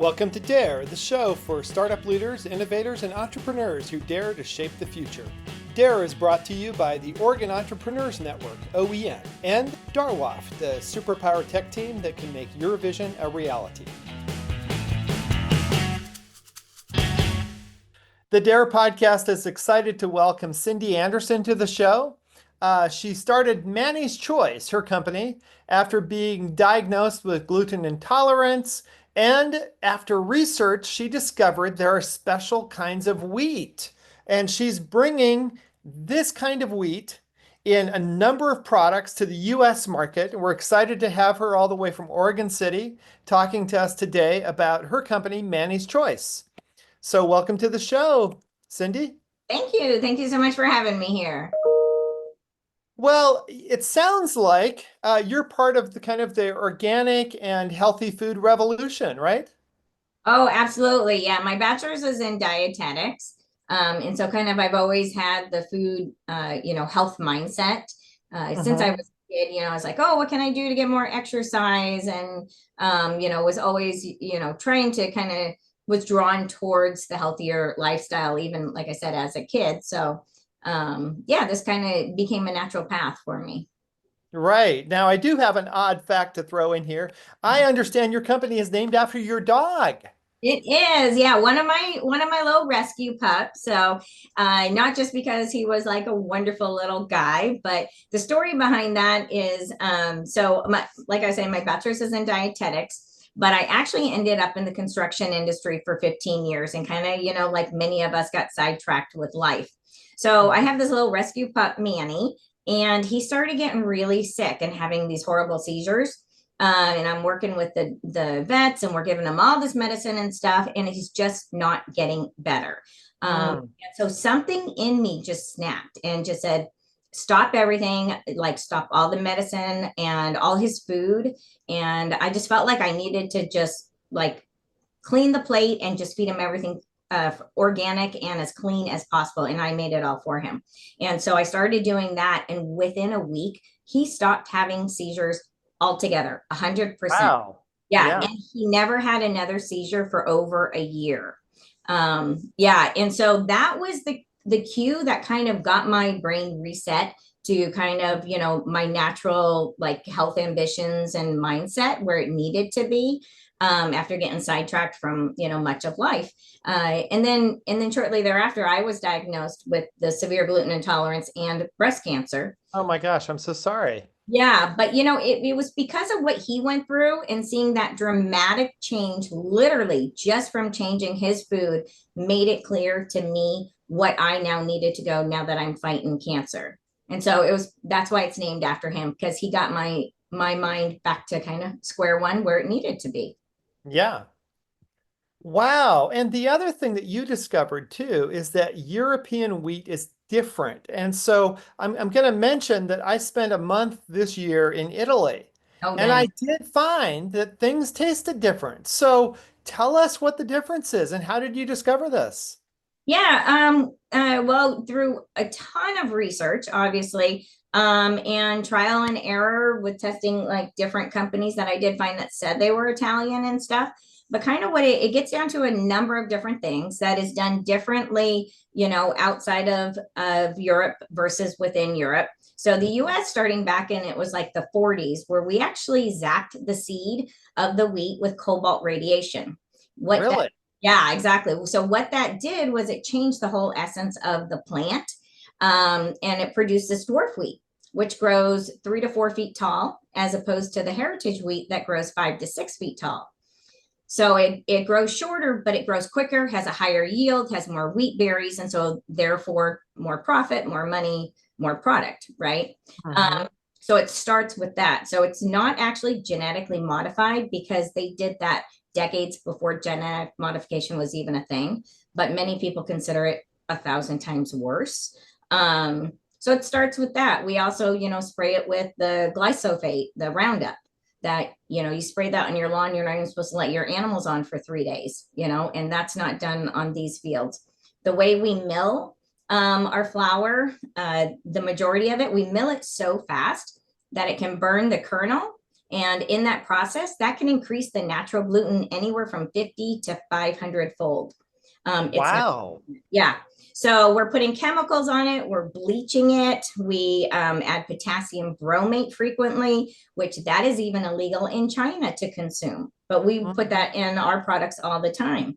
Welcome to Dare, the show for startup leaders, innovators, and entrepreneurs who dare to shape the future. Dare is brought to you by the Oregon Entrepreneurs Network, OEN, and Darwaf, the superpower tech team that can make your vision a reality. The Dare podcast is excited to welcome Cindy Anderson to the show. She started Manny's Choice, her company, after being diagnosed with gluten intolerance. And after research, she discovered there are special kinds of wheat. And she's bringing this kind of wheat in a number of products to the US market. And we're excited to have her all the way from Oregon City talking to us today about her company, Manny's Choice. So welcome to the show, Cindy. Thank you. Thank you so much for having me here. Well, it sounds like you're part of the kind of the organic and healthy food revolution, right? Oh, absolutely. Yeah, my bachelor's is in dietetics. And so kind of I've always had the food, health mindset. Since I Mhm. was a kid, I was like, oh, what can I do to get more exercise? And, was always, trying to kind of was drawn towards the healthier lifestyle, even like I said, as a kid. So, yeah, this kind of became a natural path for me. Right. Now, I do have an odd fact to throw in here. I understand your company is named after your dog. It is, yeah, one of my little rescue pups. So, not just because he was like a wonderful little guy, but the story behind that is, like I say, my bachelor's is in dietetics, but I actually ended up in the construction industry for 15 years, and kind of, like many of us, got sidetracked with life. So I have this little rescue pup, Manny, and he started getting really sick and having these horrible seizures. And I'm working with the vets, and we're giving him all this medicine and stuff, and he's just not getting better. Mm. And so something in me just snapped and just said, stop everything, like stop all the medicine and all his food. And I just felt like I needed to just like clean the plate and just feed him everything organic and as clean as possible. And I made it all for him. And so I started doing that. And within a week, he stopped having seizures altogether, 100%. Wow. Yeah. Yeah. And he never had another seizure for over a year. Yeah. And so that was the cue that kind of got my brain reset to kind of, my natural like health ambitions and mindset where it needed to be, after getting sidetracked from, much of life. And then shortly thereafter, I was diagnosed with the severe gluten intolerance and breast cancer. Oh my gosh, I'm so sorry. Yeah, but it was because of what he went through and seeing that dramatic change, literally just from changing his food, made it clear to me what I now needed to go now that I'm fighting cancer. And so that's why it's named after him, because he got my mind back to kind of square one where it needed to be. Yeah. Wow. And the other thing that you discovered too is that European wheat is different. And so I'm going to mention that I spent a month this year in Italy, Oh, and I nice. did find that things tasted different. So tell us what the difference is and how did you discover this? Yeah, well, through a ton of research, obviously, and trial and error with testing like different companies that I did find that said they were Italian and stuff. But kind of what it gets down to a number of different things that is done differently, outside of Europe versus within Europe. So the US, starting back in, it was like the 40s, where we actually zapped the seed of the wheat with cobalt radiation. What that Really? Yeah, exactly. So what that did was it changed the whole essence of the plant, and it produced this dwarf wheat, which grows 3 to 4 feet tall, as opposed to the heritage wheat that grows 5 to 6 feet tall. So it grows shorter, but it grows quicker, has a higher yield, has more wheat berries, and so therefore more profit, more money, more product, right? Hmm. Um, so it starts with that. So it's not actually genetically modified, because they did that decades before genetic modification was even a thing, but many people consider it 1,000 times worse. So it starts with that. We also, spray it with the glyphosate, the Roundup, that you spray that on your lawn. You're not even supposed to let your animals on for 3 days, and that's not done on these fields. The way we mill our flour, the majority of it, we mill it so fast that it can burn the kernel, And in that process, that can increase the natural gluten anywhere from 50 to 500 fold. It's not, Wow. yeah. So we're putting chemicals on it. We're bleaching it. We add potassium bromate frequently, which that is even illegal in China to consume. But we put Mm, that in our products all the time.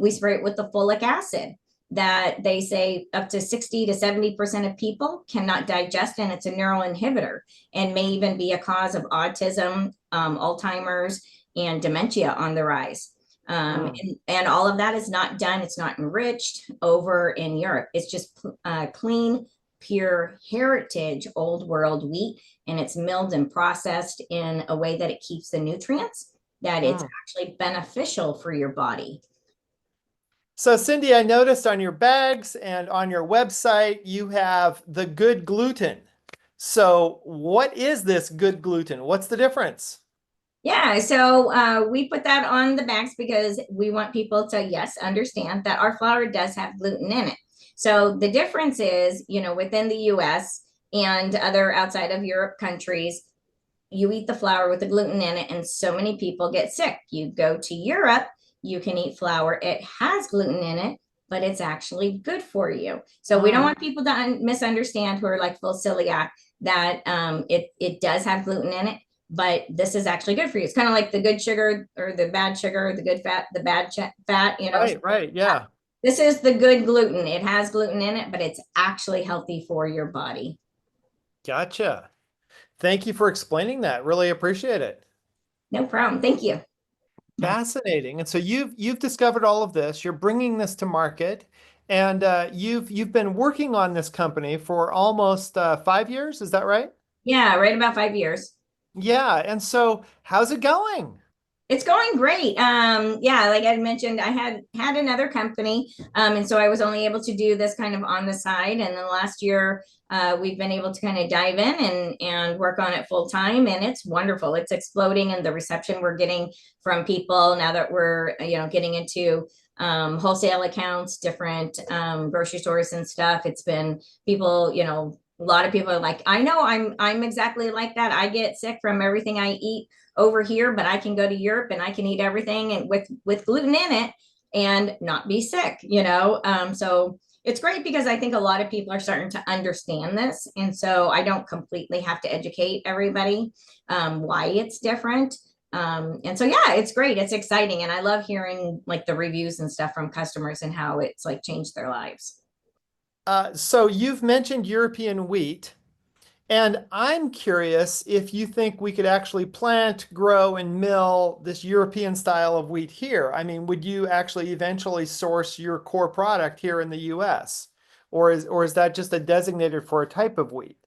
We spray it with the folic acid that they say up to 60 to 70% of people cannot digest, and it's a neural inhibitor and may even be a cause of autism, Alzheimer's, and dementia on the rise. mm. And all of that is not done. It's not enriched over in Europe. It's just clean, pure heritage old world wheat, and it's milled and processed in a way that it keeps the nutrients, that it's Mm. actually beneficial for your body. So, Cindy, I noticed on your bags and on your website, you have the good gluten. So, what is this good gluten? What's the difference? Yeah, so we put that on the bags because we want people to, yes, understand that our flour does have gluten in it. So the difference is, within the US and other outside of Europe countries, you eat the flour with the gluten in it, and so many people get sick. You go to Europe, you can eat flour, it has gluten in it, but it's actually good for you. So we don't Mm. want people to misunderstand who are like full celiac that it does have gluten in it, but this is actually good for you. It's kind of like the good sugar or the bad sugar, the good fat, the bad fat, Right, right. Yeah. This is the good gluten. It has gluten in it, but it's actually healthy for your body. Gotcha. Thank you for explaining that. Really appreciate it. No problem. Thank you. Fascinating. And so you've discovered all of this. You're bringing this to market, and you've been working on this company for almost 5 years. Is that right? Yeah, right about 5 years. Yeah. And so how's it going? It's going great. Yeah, like I mentioned, I had another company, and so I was only able to do this kind of on the side. And then last year, we've been able to kind of dive in and work on it full time, and it's wonderful. It's exploding, and the reception we're getting from people now that we're getting into wholesale accounts, different grocery stores and stuff. It's been people, a lot of people are like, I know I'm exactly like that. I get sick from everything I eat over here, but I can go to Europe and I can eat everything and with gluten in it and not be sick. So it's great because I think a lot of people are starting to understand this, and so I don't completely have to educate everybody why it's different. And so yeah, it's great. It's exciting, and I love hearing like the reviews and stuff from customers and how it's like changed their lives. So you've mentioned European wheat, and I'm curious if you think we could actually plant, grow, and mill this European style of wheat here. I mean, would you actually eventually source your core product here in the US? Or is that just a designated for a type of wheat?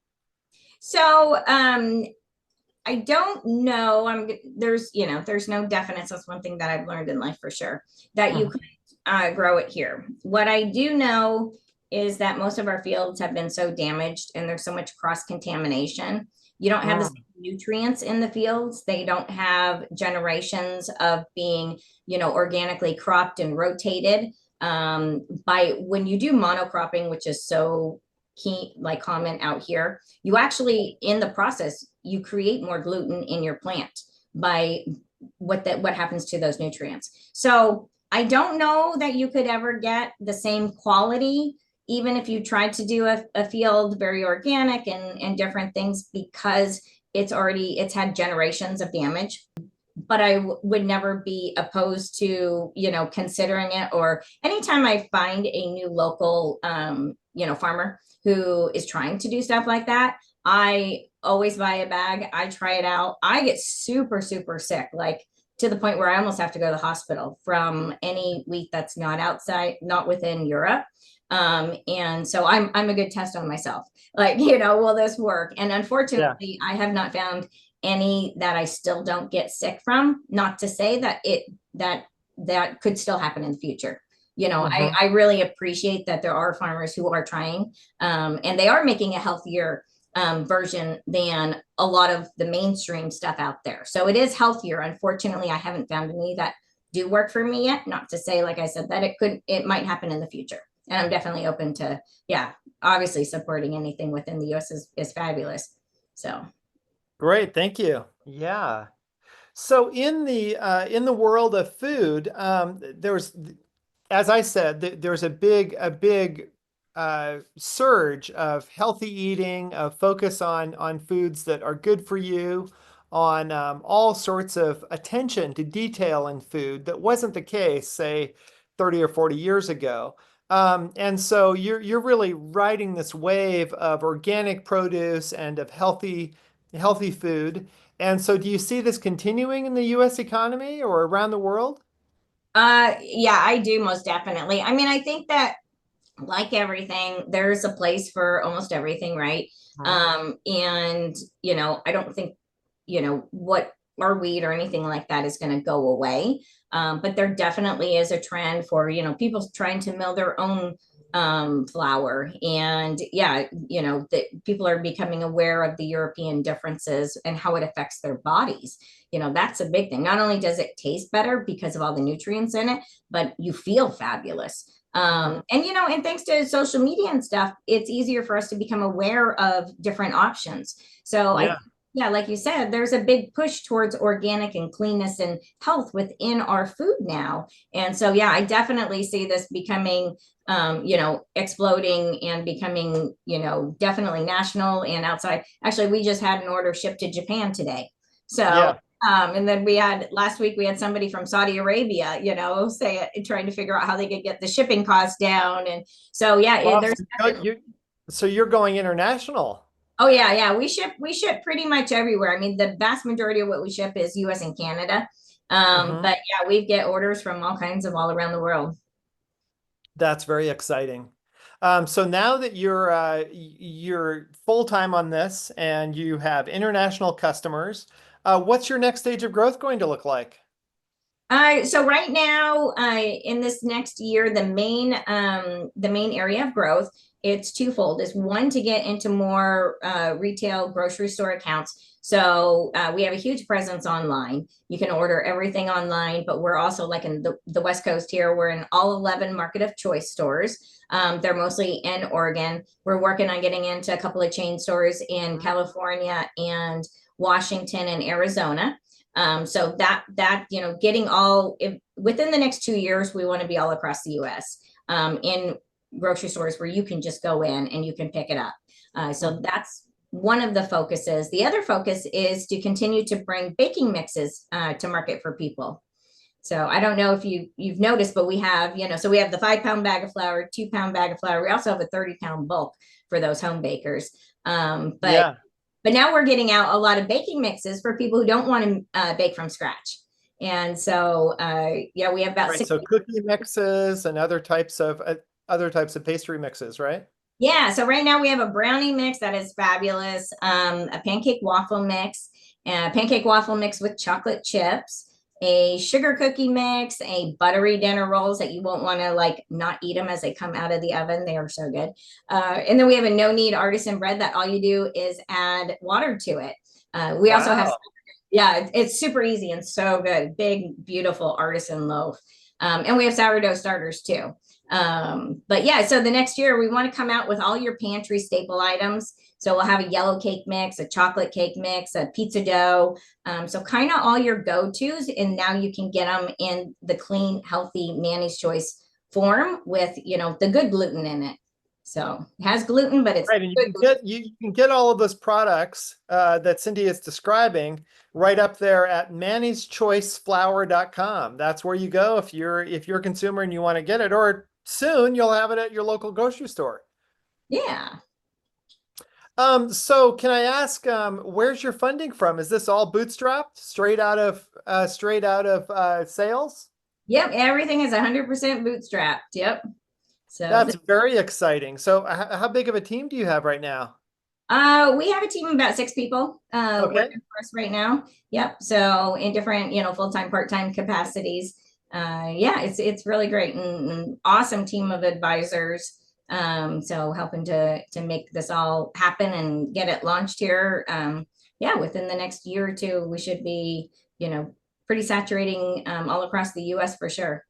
So I don't know. There's no definites. That's one thing that I've learned in life for sure, that you could Mhm. grow it here. What I do know is that most of our fields have been so damaged and there's so much cross contamination. You don't have the Mm. same nutrients in the fields. They don't have generations of being, organically cropped and rotated. By when you do monocropping, which is so key, like common out here, you actually in the process you create more gluten in your plant by what happens to those nutrients. So I don't know that you could ever get the same quality even if you tried to do a field very organic and different things, because it's had generations of damage. But I would never be opposed to considering it, or anytime I find a new local farmer who is trying to do stuff like that, I always buy a bag. I try it out. I get super super sick, like to the point where I almost have to go to the hospital from any wheat that's not outside, not within Europe. And so I'm a good test on myself, like, will this work? And Yeah. unfortunately I have not found any that I still don't get sick from. Not to say that that could still happen in the future. Hmm. I really appreciate that there are farmers who are trying, and they are making a healthier version than a lot of the mainstream stuff out there. So it is healthier. Unfortunately, I haven't found any that do work for me yet. Not to say, like I said, that it might happen in the future. And I'm definitely open to, yeah, obviously supporting anything within the US is fabulous. So Great, thank you. Yeah. So in the world of food, there's, as I said, there's a big surge of healthy eating, of focus on foods that are good for you, on all sorts of attention to detail in food that wasn't the case, say, 30 or 40 years ago. And so you're really riding this wave of organic produce and of healthy food. And so do you see this continuing in the US economy or around the world? Yeah, I do most definitely. I mean, I think that like everything, there's a place for almost everything, right? Mhm. And I don't think, what our weed or anything like that is going to go away. But there definitely is a trend for, people trying to mill their own flour. And yeah, that people are becoming aware of the European differences and how it affects their bodies. That's a big thing. Not only does it taste better because of all the nutrients in it, but you feel fabulous. Mhm. And thanks to social media and stuff, it's easier for us to become aware of different options. So I, Yeah. yeah, like you said, there's a big push towards organic and cleanness and health within our food now. And so, yeah, I definitely see this becoming, exploding and becoming, definitely national and outside. Actually, we just had an order shipped to Japan today. So, Yeah. and then we had last week we had somebody from Saudi Arabia, say trying to figure out how they could get the shipping costs down. And so yeah, Well, there's so you're going international. oh yeah, we ship pretty much everywhere. I mean, the vast majority of what we ship is US and Canada. Hmm. But yeah, we get orders from all kinds of all around the world. That's very exciting. So now that you're full time on this and you have international customers, what's your next stage of growth going to look like? So right now, in this next year, the main area of growth, it's twofold. Is one to get into more retail grocery store accounts. So we have a huge presence online. You can order everything online, but we're also like in the West Coast here. We're in all 11 Market of Choice stores. They're mostly in Oregon. We're working on getting into a couple of chain stores in California and Washington and Arizona. So that getting within the next 2 years, we want to be all across the U.S. In grocery stores where you can just go in and you can pick it up. So that's one of the focuses. The other focus is to continue to bring baking mixes to market for people. So I don't know if you've noticed, but we have, so we have the 5 pound bag of flour, 2 pound bag of flour. We also have a 30 pound bulk for those home bakers. But Yeah. now we're getting out a lot of baking mixes for people who don't want to bake from scratch. And so, yeah, we have about Right. six. So cookie mixes and other types of pastry mixes, right? Yeah, so right now we have a brownie mix that is fabulous, a pancake waffle mix, a pancake waffle mix with chocolate chips, a sugar cookie mix, a buttery dinner rolls that you won't want to like not eat them as they come out of the oven. They are so good. And then we have a no knead artisan bread that all you do is add water to it. We also have, Wow. yeah, it's super easy and so good. Big, beautiful artisan loaf. And we have sourdough starters too. But yeah, so the next year we want to come out with all your pantry staple items. So we'll have a yellow cake mix, a chocolate cake mix, a pizza dough. So kind of all your go-tos, and now you can get them in the clean, healthy Manny's Choice form with the good gluten in it. So it has gluten, but it's Right, and good gluten. you can get all of those products that Cindy is describing right up there at mannyschoiceflour.com. That's where you go if you're a consumer and you want to get it, or soon you'll have it at your local grocery store. Yeah. So can I ask, where's your funding from? Is this all bootstrapped, straight out of sales? Yep. Everything is 100% bootstrapped. Yep. So That's very exciting. So how big of a team do you have right now? we have a team of about 6 people Okay. working for us right now. Yep. So in different, full-time, part-time capacities. Yeah, it's really great and awesome team of advisors. So helping to make this all happen and get it launched here. Yeah, within the next year or two, we should be, pretty saturating all across the U.S. for sure.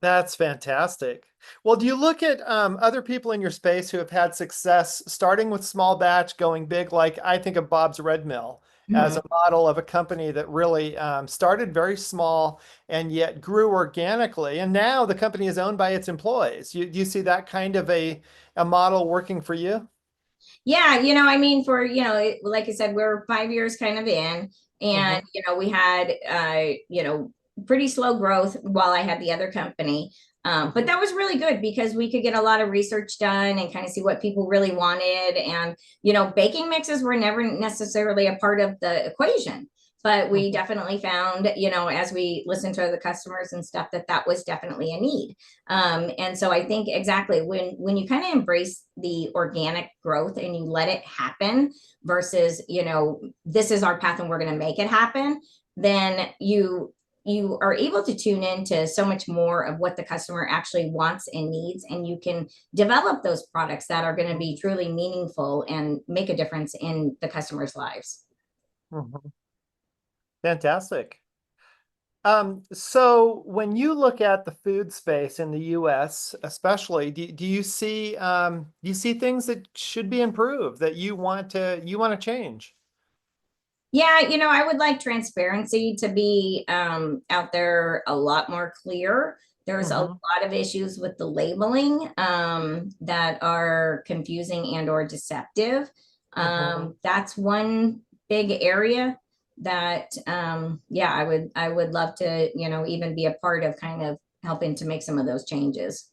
That's fantastic. Well, do you look at other people in your space who have had success starting with small batch, going big? Like I think of Bob's Red Mill as Mhm. a model of a company that really started very small and yet grew organically. And now the company is owned by its employees. Do you see that kind of a model working for you? Yeah, I mean, for, like I said, we're 5 years kind of in, and, Hmm. we had, pretty slow growth while I had the other company. But Hmm. that was really good because we could get a lot of research done and kind of see what people really wanted. And, baking mixes were never necessarily a part of the equation. But we Hmm. definitely found, as we listened to the customers and stuff, that that was definitely a need. And so I think exactly when you kind of embrace the organic growth and you let it happen versus, this is our path and we're going to make it happen, then you are able to tune into so much more of what the customer actually wants and needs, and you can develop those products that are going to be truly meaningful and make a difference in the customers' lives. Hmm. Fantastic. So when you look at the food space in the US, especially, do you see things that should be improved that you want to change? Yeah, I would like transparency to be out there a lot more clear. There's a Hmm. lot of issues with the labeling that are confusing and or deceptive. Hmm. That's one big area that yeah, I would love to, even be a part of kind of helping to make some of those changes.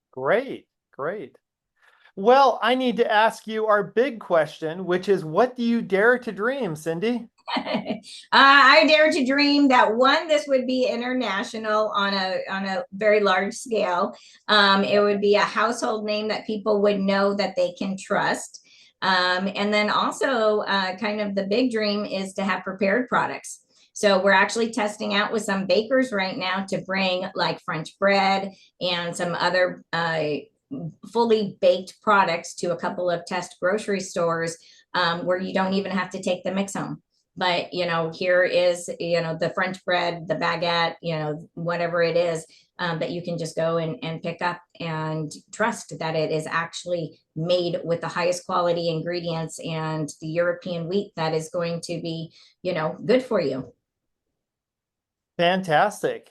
Great, great. Well, I need to ask you our big question, which is what do you dare to dream, Cindy? I dare to dream that one, this would be international on a very large scale. It would be a household name that people would know that they can trust. And then also, kind of the big dream is to have prepared products. So we're actually testing out with some bakers right now to bring like French bread and some other fully baked products to a couple of test grocery stores, where you don't even have to take the mix home. But here is the French bread, the baguette, whatever it is, that you can just go and pick up and trust that it is actually made with the highest quality ingredients and the European wheat that is going to be good for you. Fantastic.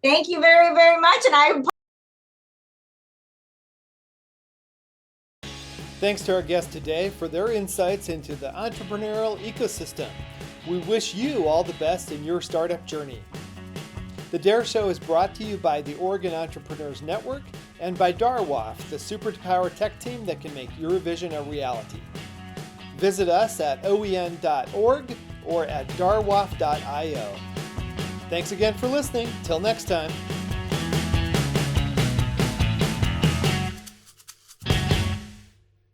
Thank you very, very much, and I Thanks to our guests today for their insights into the entrepreneurial ecosystem. We wish you all the best in your startup journey. The Dare Show is brought to you by the Oregon Entrepreneurs Network and by Darwaf, the superpower tech team that can make your vision a reality. Visit us at oen.org or at darwaf.io. Thanks again for listening. Till next time.